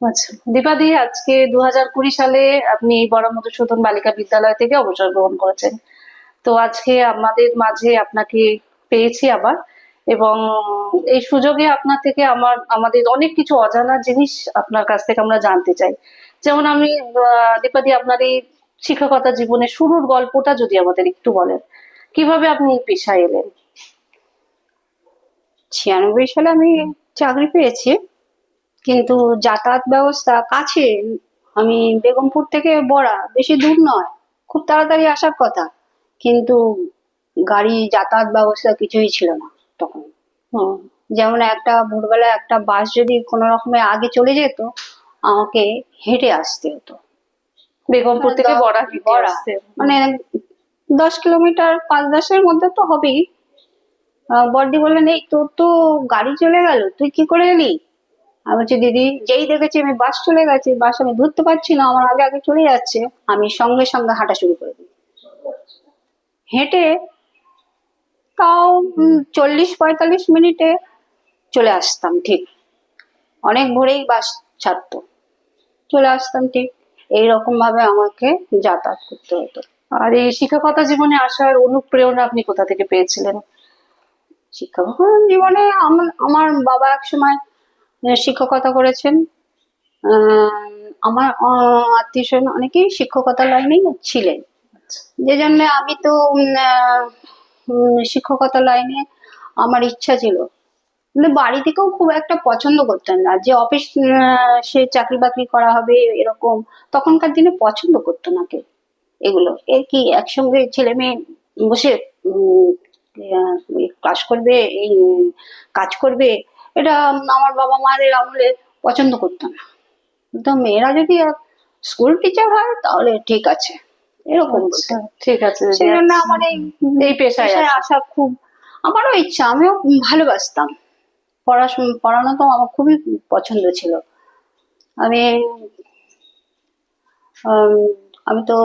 আচ্ছা, দীপাদি, আজকে 2020 সালে আপনি এই বড় মধুসূদন বালিকা বিদ্যালয় থেকে অবসর গ্রহণ করেছেন। তো আজকে আমাদের মাঝে আপনাকে পেয়েছি আবার, এবং এই সুযোগে আপনার থেকে আমাদের অনেক কিছু অজানা জিনিস আপনার কাছ থেকে আমরা জানতে চাই। যেমন আমি দীপাদি, আপনার এই শিক্ষকতা জীবনের শুরুর গল্পটা যদি আমাদের একটু বলেন, কিভাবে আপনি এই পেশায় এলেন? 96 সালে আমি চাকরি পেয়েছি, কিন্তু যাতায়াত ব্যবস্থা কাছে। আমি বেগমপুর থেকে বড়া, বেশি দূর নয়, খুব তাড়াতাড়ি আসার কথা, কিন্তু গাড়ি যাতায়াত ব্যবস্থা কিছুই ছিল না তখন। হুম। যেমন একটা ভোরবেলা একটা বাস যদি কোনো রকমে আগে চলে যেত, আমাকে হেঁটে আসতে হতো। বেগমপুর থেকে বড়া হেঁটে বড়া আসতে? মানে 10 কিলোমিটার, 5-10-এর মধ্যে তো হবেই। বড়দি বললেন, এই তোর তো গাড়ি চলে গেল, তুই কি করে এলি? আমি বলছি, দিদি, যেই দেখেছি আমি বাস চলে গেছে, বাস আমি ধরতে পারছি না, আমার আগে আগে চলে যাচ্ছে, আমি সঙ্গে সঙ্গে হাঁটা শুরু করে দিই। হেঁটে তাও 40-45 মিনিটে চলে আসতাম ঠিক। অনেক ভোরেই বাস ছাড়তো, চলে আসতাম ঠিক। এইরকম ভাবে আমাকে যাতায়াত করতে হতো। আর এই শিক্ষকতা জীবনে আসার অনুপ্রেরণা আপনি কোথা থেকে পেয়েছিলেন? শিক্ষক জীবনে আমার বাবা একসময় শিক্ষকতা করেছেন। আমার আত্মীয় স্বজন অনেকেই শিক্ষকতা লাইনেই ছিলেন, যে জন্য আমি তো শিক্ষকতা লাইনে আমার ইচ্ছা ছিল। কিন্তু বাড়ি থেকেও খুব একটা পছন্দ করতেন না যে অফিস সে চাকরি বাকরি করা হবে এরকম। তখনকার দিনে পছন্দ করতো না কেউ এগুলো। এ কি একসঙ্গে ছেলে মেয়ে বসে ক্লাস করবে, এই কাজ করবে, এটা আমার বাবা মাদের আমলে পছন্দ করতো না। তো মেয়েরা যদি স্কুল টিচার হয় তাহলে ঠিক আছে, এরকম আচ্ছা, বলতেন। ঠিক আছে দিদি। সেই জন্য আচ্ছা, আমার এই এই পেশায় পেশায় আসা। আসা খুব আমারও ইচ্ছা, আমিও ভালোবাসতাম। পড়ানো তো আমার খুবই পছন্দ ছিল। আমি আম, আমি তো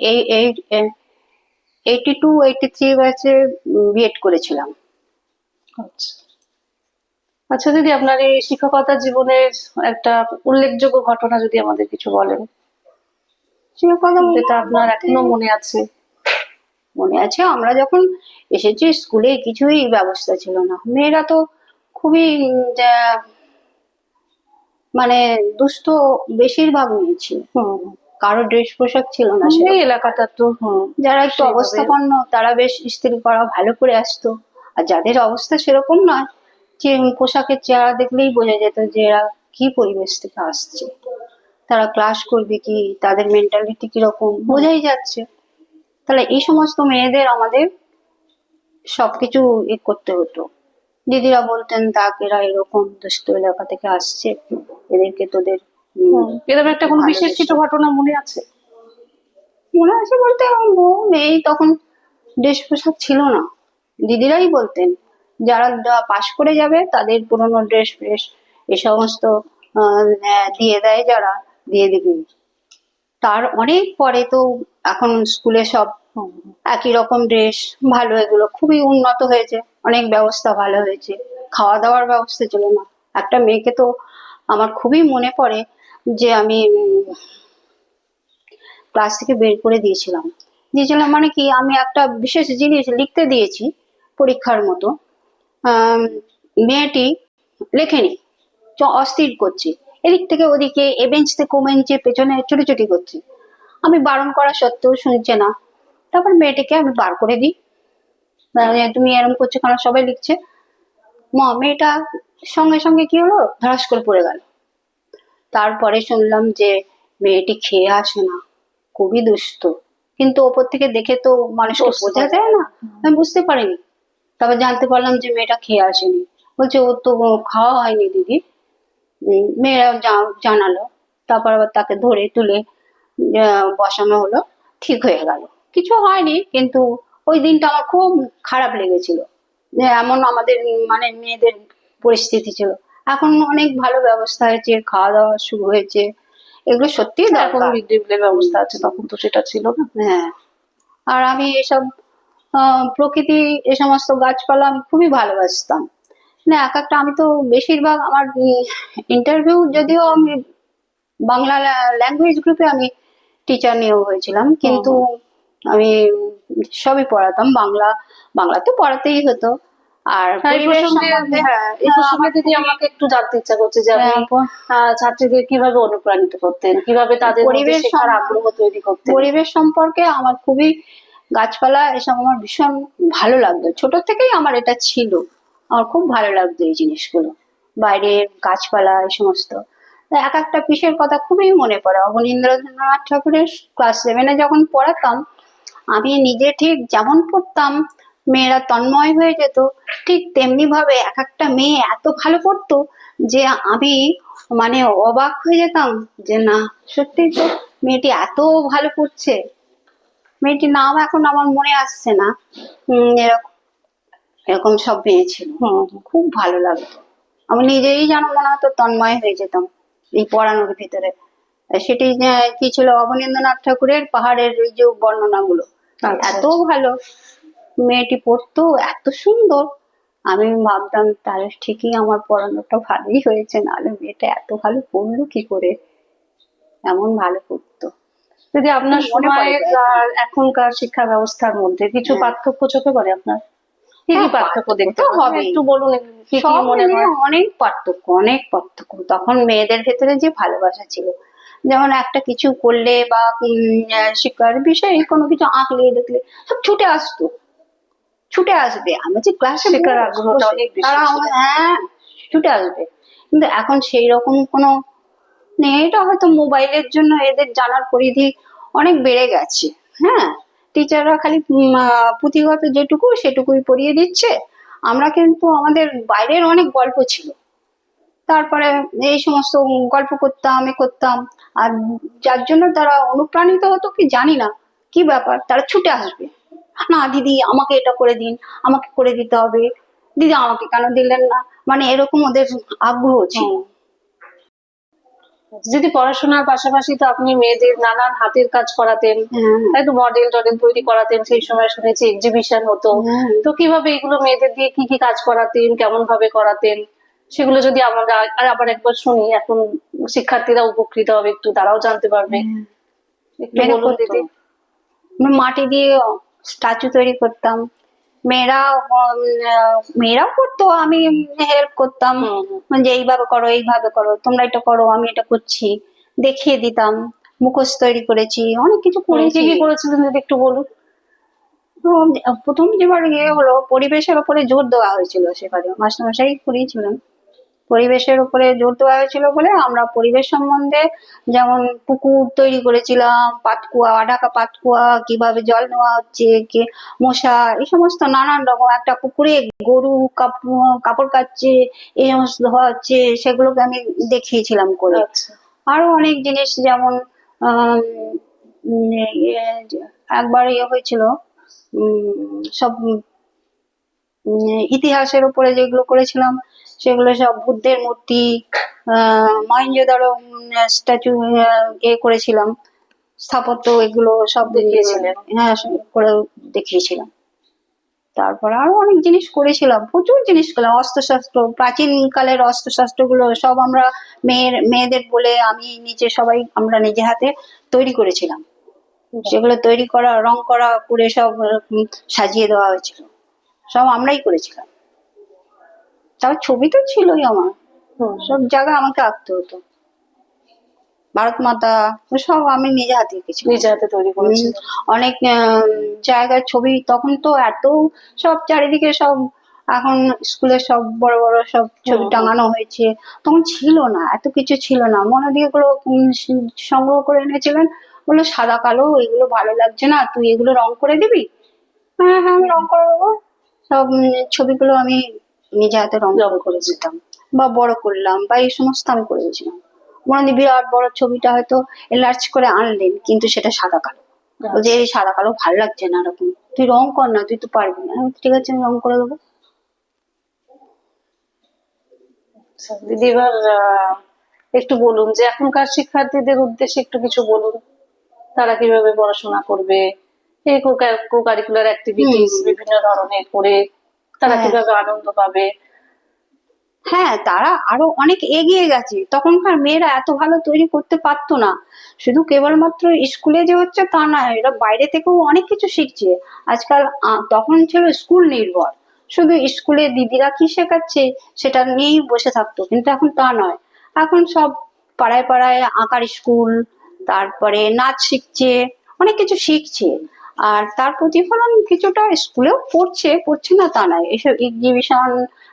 এই এই 82-83 ব্যাচে বিএড করেছিলাম। আচ্ছা। আচ্ছা দিদি, আপনার এই শিক্ষকতা জীবনের একটা উল্লেখযোগ্য ঘটনা যদি আমাদের কিছু বলেন, সে কথা যেটা আপনার বলতে এখনো মনে আছে। মনে আছে, আমরা যখন এসেছি স্কুলে কিছুই ব্যবস্থা ছিল না। মেয়েরা তো খুবই মানে দুস্থ, বেশিরভাগ মেয়ে ছিল। হুম। কারো ড্রেস পোশাক ছিল না এই সেরকম। এলাকাটা তো যারা একটু সেইভাবে। অবস্থাপন্ন তারা বেশ ইস্ত্রি করা ভালো করে আসতো। আর যাদের অবস্থা সেরকম নয়, যে পোশাকের চেহারা দেখলেই বোঝা যেত যে এরা কি পরিবেশ থেকে আসছে, তারা ক্লাস করবে কি, তাদের মেন্টালিটি কিরকম বোঝাই যাচ্ছে। তাহলে এই সমস্ত মেয়েদের আমাদের সবকিছু করতে হতো। দিদিরা বলতেন, তাক এরা এরকম দুস্থ এলাকা থেকে আসছে, এদেরকে তোদের এরকম একটা কোনো বিশেষ কিছু ভালোবেসে। ঘটনা মনে আছে? মনে আছে বলতে, আমার বউ নেই তখন, ড্রেস পোশাক ছিল না। দিদিরাই বলতেন, যারা পাশ করে যাবে তাদের পুরনো ড্রেস ফ্রেস এ সমস্ত দিয়ে দেয়, যারা দিয়ে দিবি। তার অনেক পরে তো এখন স্কুলে সব হুম। একই রকম ড্রেস, ভালো, এগুলো খুবই উন্নত হয়েছে, অনেক ব্যবস্থা ভালো হয়েছে। খাওয়া দাওয়ার ব্যবস্থা ছিল না। একটা মেয়েকে তো আমার খুবই মনে পড়ে, যে আমি ক্লাস থেকে বের করে দিয়েছিলাম মানে কি, আমি একটা বিশেষ জিনিস লিখতে দিয়েছি পরীক্ষার মতো। আহ মেয়েটি লেখেনি, অস্থির করছে, এদিক থেকে ওদিকে, এ বেঞ্চ থেকে ও বেঞ্চে পেছনে ছুটোছুটি করছে। আমি বারণ করা সত্ত্বেও শুনছে না। তারপর মেয়েটিকে আমি বার করে দিই, তুমি এরম করছো কেন, সবাই লিখছে। মেয়েটা সঙ্গে সঙ্গে কি হলো, ধরাস করে পড়ে গেল। তারপরে শুনলাম যে মেয়েটি খেয়ে আসে না, খুবই দুষ্ট। কিন্তু ওপর থেকে দেখে তো মানুষকে বুঝতে বোঝা পারি। যায় না, আমি বুঝতে পারিনি। তারপর জানতে পারলাম যে মেয়েটা খেয়ে আসেনি। বলছে, ওর তো খাওয়া হয়নি দিদি। মেয়েরা জানালো। তারপর আবার তাকে ধরে তুলে বসানো হলো, ঠিক হয়ে গেল, কিছু হয়নি। কিন্তু ওই দিনটা আমার খুব খারাপ লেগেছিল, যে এমন আমাদের মানে মেয়েদের পরিস্থিতি ছিল। এখন অনেক ভালো ব্যবস্থা হয়েছে, খাওয়া দাওয়া শুরু হয়েছে, এগুলো সত্যিই হ্যাঁ, এখন দরকার। মিড ডে মিলের ব্যবস্থা আছে, তখন তো সেটা ছিল না। হ্যাঁ। আর আমি এসব প্রকৃতি, এ সমস্ত গাছপালা আমি খুবই ভালোবাসতাম। না, এক একটা, আমি তো বেশিরভাগ আমার ইন্টারভিউ যদিও আমি বাংলা ল্যাঙ্গুয়েজ গ্রুপে আমি টিচার নিয়োগ হয়েছিলাম, কিন্তু আমি সবই পড়াতাম। বাংলা তো পড়াতেই হতো। আর এই পরিবেশ প্রসঙ্গে সম্বন্ধে এই প্রসঙ্গে আমার দিদি খুবই আমাকে একটু জানতে ইচ্ছা করছে যে আপনি আহ, ছাত্রীদের কিভাবে অনুপ্রাণিত করতেন, কিভাবে তাদের মধ্যে পরিবেশ শেখার আগ্রহ তৈরি করতেন? পরিবেশ সম্পর্কে আমার খুবই, গাছপালা এসব আমার ভীষণ ভালো লাগতো। ছোট থেকেই আমার এটা ছিল, আমার খুব ভালো লাগতো এই জিনিসগুলো, বাইরের গাছপালা এই সমস্ত। তা এক একটা পিসের কথা খুবই মনে পড়ে। অবনীন্দ্রনাথ ঠাকুরের ক্লাস 7-এ যখন পড়াতাম, আমি নিজে ঠিক যেমন পড়তাম মেয়েরা তন্ময় হয়ে যেত, ঠিক তেমনি ভাবে এক একটা মেয়ে এত ভালো পড়তো যে আমি মানে অবাক হয়ে যেতাম যে না, সত্যি তো মেয়েটি এত ভালো পড়ছে। মেয়েটির নাম এখন আমার মনে আসছে না। এরকম এরকম সব মেয়ে ছিল, খুব ভালো লাগতো। আমি নিজেই যেন মনে হতো তন্ময় হয়ে যেতাম এই পড়ানোর ভিতরে। আর সেটি কি ছিল, অবনীন্দ্রনাথ ঠাকুরের পাহাড়ের এই যে বর্ণনাগুলো, আচ্ছা, এত ভালো মেয়েটি পড়তো, এত সুন্দর। আমি ভাবতাম তাহলে ঠিকই আমার পড়ানোটা ভালোই হয়েছে, নাহলে মেয়েটা এত ভালো পড়লো কি করে, এমন ভালো পড়তো। দিদি আপনার মনে পড়ে সময়ের যায় এখন। আর এখনকার শিক্ষা ব্যবস্থার মধ্যে কিছু হ্যাঁ, পার্থক্য চোখে পড়ে আপনার? কি কি হ্যাঁ, পার্থক্য পার্থক্য দেখতে তো পান হবেই। একটু বলুন, কি কি সব মনে মিলিয়ে হয়? অনেক পার্থক্য, অনেক পার্থক্য। তখন মেয়েদের ভেতরে যে ভালোবাসা ছিল, যেমন একটা কিছু করলে বা শিক্ষার বিষয়ে কোনো কিছু আঁকলে দেখলে সব ছুটে আসতো, ছুটে আসবে। আমরা যে ক্লাসে শেখার আগ্রহটা অনেক বেশি তারা ছিল। হ্যাঁ, ছুটে আসবে। কিন্তু এখন সেই রকম কোনো নেই। এটা হয়তো মোবাইলের জন্য এদের জানার পরিধি অনেক বেড়ে গেছে। হ্যাঁ, টিচাররা খালি পুঁথিগত যেটুকু সেটুকুই পড়িয়ে দিচ্ছে। আমরা কিন্তু আমাদের বাইরের অনেক গল্প ছিল, তারপরে এই সমস্ত গল্প করতাম, এ করতাম। আর যার জন্য তারা অনুপ্রাণিত হতো কি জানি না, কি ব্যাপার, তারা ছুটে আসবে, না দিদি আমাকে এটা করে দিন, আমাকে করে দিতে হবে, দিদি আমাকে কেন দিলেন না, মানে এরকম ওদের আগ্রহ ছিল। হুম। দিদি পড়াশোনার পাশাপাশি তো আপনি মেয়েদের নানান হাতের কাজ করাতেন, হ্যাঁ, তাই তো? মডেল টডেল তৈরি করাতেন, সেই সময় শুনেছি এক্সিবিশন হতো। হ্যাঁ। তো কিভাবে এগুলো মেয়েদের দিয়ে কি কি কাজ করাতেন, কেমন ভাবে করাতেন, সেগুলো যদি আমরা আর আবার একবার শুনি, এখন শিক্ষার্থীরা উপকৃত হবে, একটু তারাও জানতে পারবে। একটু মেয়েরা বলুন করতো, দিদি। আমরা মাটি দিয়ে স্ট্যাচু তৈরি করতাম। মেয়েরা মেয়েরাও করতো, আমি হেল্প করতাম, হুম, হুম। যে এইভাবে করো, এইভাবে করো, তোমরা এটা করো, আমি এটা করছি, দেখিয়ে দিতাম। মুখোশ তৈরি করেছি, অনেক কিছু কি করেছি। কি করেছিলেন দিদি একটু বলুন। তো প্রথম যেবার হলো, পরিবেশের উপরে জোর দেওয়া হয়েছিল, সেবারে মাস্টারমশাই করিয়েছিলেন। পরিবেশের উপরে জোর দেওয়া হয়েছিল বলে আমরা পরিবেশ সম্বন্ধে, যেমন পুকুর তৈরি করেছিলাম, পাতকুয়া, ঢাকা পাতকুয়া, কিভাবে জল নেওয়া হচ্ছে, কি মশা, এই সমস্ত নানান রকম। একটা পুকুরে গরু কাপড় কাচ্ছে, এই সমস্ত ধোয়া হচ্ছে, সেগুলোকে আমি দেখিয়েছিলাম করে। আচ্ছা। আরো অনেক জিনিস, যেমন আহ একবার হয়েছিল, সব ইতিহাসের উপরে যেগুলো করেছিলাম, সেগুলো সব বুদ্ধের মূর্তি, মহেঞ্জোদারো স্ট্যাচু করেছিলাম, স্থাপত্য, এগুলো সব দেখিয়েছিলেন। হ্যাঁ সব করে দেখিয়েছিলাম। তারপর আরো অনেক জিনিস করেছিলাম, প্রচুর জিনিস করলাম। অস্ত্রশস্ত্র, প্রাচীন কালের অস্ত্রশস্ত্র গুলো সব আমরা মেয়েদের বলে আমি নিজে, সবাই আমরা নিজে হাতে তৈরি করেছিলাম। সেগুলো তৈরি করা, রং করা করে সব সাজিয়ে দেওয়া হয়েছিল, সব আমরাই করেছিলাম। তার ছবি তো ছিলই আমার, হুম। সব জায়গায় আমাকে আঁকতে হতো। ভারত মাতা সব আমি নিজে হাতে এঁকেছিলাম। নিজে হাতে তৈরি করেছিলেন। অনেক জায়গার ছবি, তখন তো এত সব চারিদিকে সব, এখন স্কুলে সব বড় বড় সব ছবি হুম, হুম। টাঙানো হয়েছে, তখন ছিল না, এত কিছু ছিল না। মনে দিয়ে এগুলো সংগ্রহ করে এনেছিলেন, বললো সাদা কালো এগুলো ভালো লাগছে না, তুই এগুলো রং করে দিবি। হ্যাঁ, হ্যাঁ, আমি রং করে দেবো। সব ছবিগুলো আমি নিজে হাতে রং জব করে করে করেছে। দিতাম, বা বড় করলাম, বা এই সমস্ত আমি করে দিয়েছিলাম। মনে হয় বিরাট বড় ছবিটা হয়তো এলার্জ করে আনলেন, কিন্তু সেটা সাদা কালো। বলছে আচ্ছা, এই সাদা কালো ভালো লাগছে না, এরকম তুই রং কর না, তুই তো পারবি না। আমি বলছি, ঠিক আছে আমি রং করে দেবো। আচ্ছা। দিদি এবার একটু বলুন যে এখনকার শিক্ষার্থীদের উদ্দেশ্যে একটু কিছু বলুন, তারা কিভাবে পড়াশোনা করবে, এই কো কারিকুলার হুম, অ্যাক্টিভিটিস বিভিন্ন ধরনের করে তারা হ্যাঁ, কিভাবে আনন্দ পাবে। হ্যাঁ, তারা আরো অনেক এগিয়ে গেছে। তখনকার মেয়েরা এত ভালো তৈরি করতে পারতো না। শুধু কেবলমাত্র স্কুলে যে হচ্ছে তা না, এরা বাইরে থেকেও অনেক কিছু শিখছে। আজকাল তখন ছিল স্কুল নির্ভর, শুধু স্কুলে দিদিরা কি শেখাচ্ছে সেটা নিয়েই বসে থাকতো, কিন্তু এখন তা নয়। এখন সব পাড়ায় পাড়ায় আঁকার স্কুল, তারপরে নাচ শিখছে, অনেক কিছু শিখছে। আর তার প্রতিফলন কিছুটা স্কুলেও পড়ছে, পড়ছে না তা নয়। এসব এক্সিবিশন,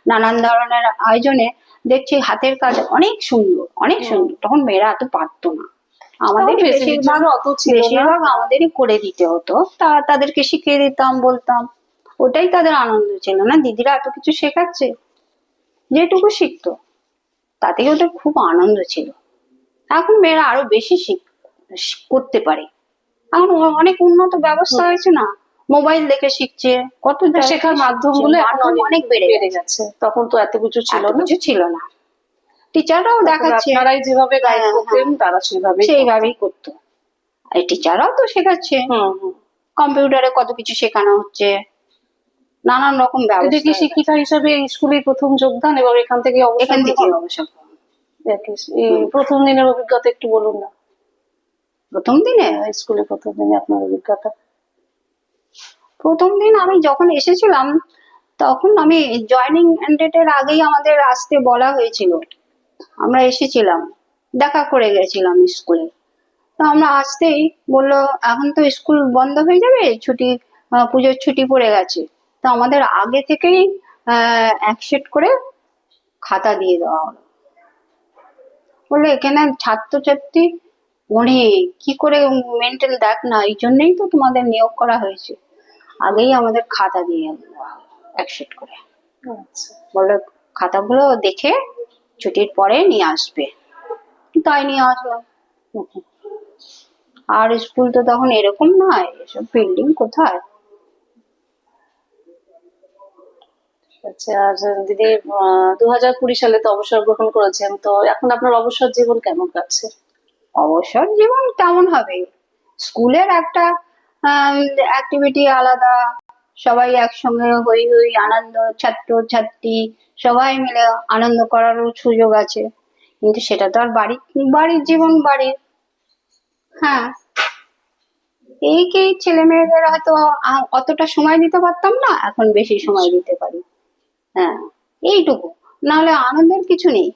নানান ধরনের আয়োজনে দেখছি হাতের কাজ অনেক সুন্দর, অনেক সুন্দর। তখন মেয়েরা এত পারতো না, আমাদেরই বেশিরভাগ, ফেসিলিটিসও অত ছিল না। আমাদেরই করে দিতে হতো। তাদেরকে শিখিয়ে দিতাম, বলতাম। ওটাই তাদের আনন্দ ছিল না, দিদিরা এত কিছু শেখাচ্ছে, যেটুকু শিখতো তাতেই ওদের খুব আনন্দ ছিল। এখন মেয়েরা আরো বেশি করতে পারে। এখন অনেক উন্নত ব্যবস্থা হয়েছে না, মোবাইল দেখে শিখছে, কত জায়গা শেখার থেকে শিখছে। মাধ্যমগুলো এখন মাধ্যম অনেক বেড়ে বেড়ে গেছে। গেছে, তখন তো এত কিছু ছিল এত না। কিছু ছিল না, টিচাররাও তখন দেখাচ্ছে। আপনারাই যেভাবে গাইড হ্যাঁ, করতেন হ্যাঁ, তারা সেভাবেই সেইভাবেই করতো। এই টিচাররাও তো শেখাচ্ছে, হুম হুম। কম্পিউটারে কত কিছু শেখানো হচ্ছে, নানান রকম দিদি ব্যবস্থা কি হয়ে গেছে। শিক্ষিকা হিসেবে স্কুলে প্রথম যোগদান এবং এখান থেকে অবসর এখান থেকে গ্রহণ? অবসর গ্রহণ। এই হুম। প্রথম দিনের অভিজ্ঞতা একটু বলুন না। প্রথম দিনে, স্কুলে প্রথম দিনে আপনার অভিজ্ঞতা। প্রথম দিন আমি যখন এসেছিলাম, তখন আমি জয়নিং ডেটের আগেই আমাদের আসতে বলা হয়েছিল। আমরা এসেছিলাম, দেখা করে গেছিলাম স্কুলে। তো আমরা আসতেই বললো এখন তো স্কুল বন্ধ হয়ে যাবে, ছুটি, পুজোর ছুটি পড়ে গেছে। তো আমাদের আগে থেকেই এক সেট করে খাতা দিয়ে দেওয়া হলো। বললো এখানে ছাত্রছাত্রী অনেক, কি করে মেনটেন দেখ না, এই জন্যই তো তোমাদের নিয়োগ করা হয়েছে। আগেই আমাদের খাতা দিয়ে দেওয়া হলো এক সেট করে। আচ্ছা। বললো খাতাগুলো দেখে ছুটির পরে নিয়ে আসবে। তাই নিয়ে আসলাম। হুম, হুম। আর স্কুল তো তখন এরকম নয়, এসব বিল্ডিং কোথায়। আচ্ছা, আর দিদি 2020 সালে তো অবসর গ্রহণ করেছেন, তো এখন আপনার অবসর জীবন কেমন কাটছে? অবসর জীবন কেমন হবে, স্কুলের একটা অ্যাক্টিভিটি আলাদা, সবাই একসঙ্গে হই হই আনন্দ, ছাত্র ছাত্রী সবাই মিলে আনন্দ করারও সুযোগ আছে। কিন্তু সেটা তো আর বাড়ির জীবন বাড়ির। হ্যাঁ, এই কি ছেলে মেয়েদের হয়তো অতটা সময় দিতে পারতাম না, এখন বেশি সময় দিতে পারি। হ্যাঁ, এইটুকু, নাহলে আনন্দের কিছু নেই।